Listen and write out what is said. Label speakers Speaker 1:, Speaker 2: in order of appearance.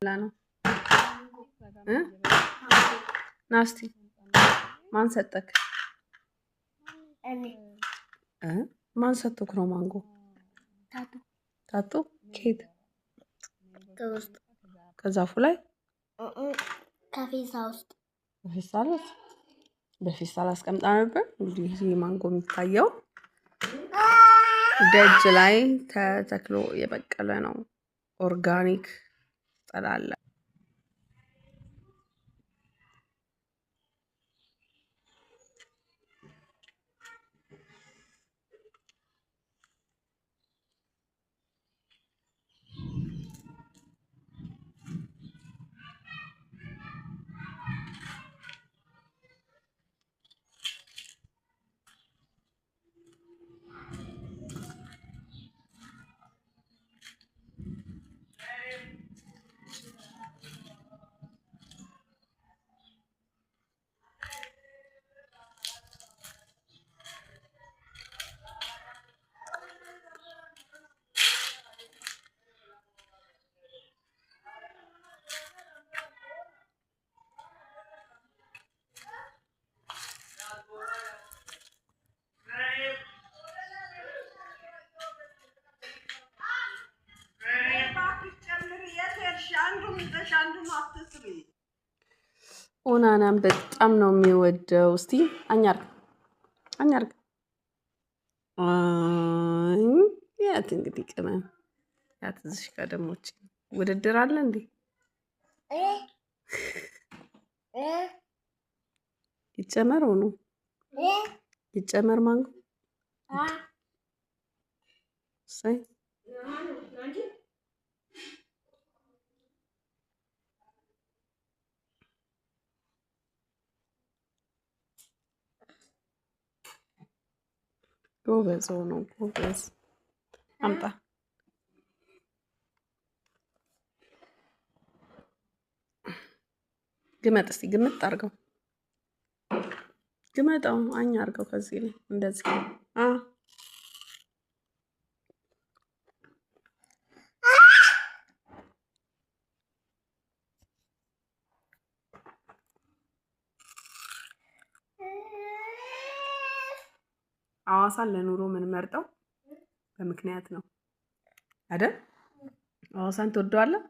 Speaker 1: ነው ናስቲ ማን ሰጠክ? ማን ሰጠክ ነው ማንጎ? ታጡ ኬት ከዛፉ ላይ በፌስታል አስቀምጣ ነበር። እንግዲህ ይሄ ማንጎ የሚታየው ደጅ ላይ ተተክሎ የበቀለ ነው። ኦርጋኒክ ጠላለ ኦናናም በጣም ነው የሚወደው። እስቲ አኛርግ ያት እንግዲህ ቅመም ያት እዚህ ጋር ደግሞ ውድድር አለ እንዴ? ይጨመረው ነው ይጨመር ማንጎ ሳይ ጎበዝ ነው ጎበዝ። አምጣ ግመጥ እስቲ ግመጥ አድርገው ግመጣው አኛ አድርገው ከዚህ ላይ እንደዚህ ሐዋሳን ለኑሮ ምን መርጠው በምክንያት ነው አይደል? ሐዋሳን ትወደዋለህ?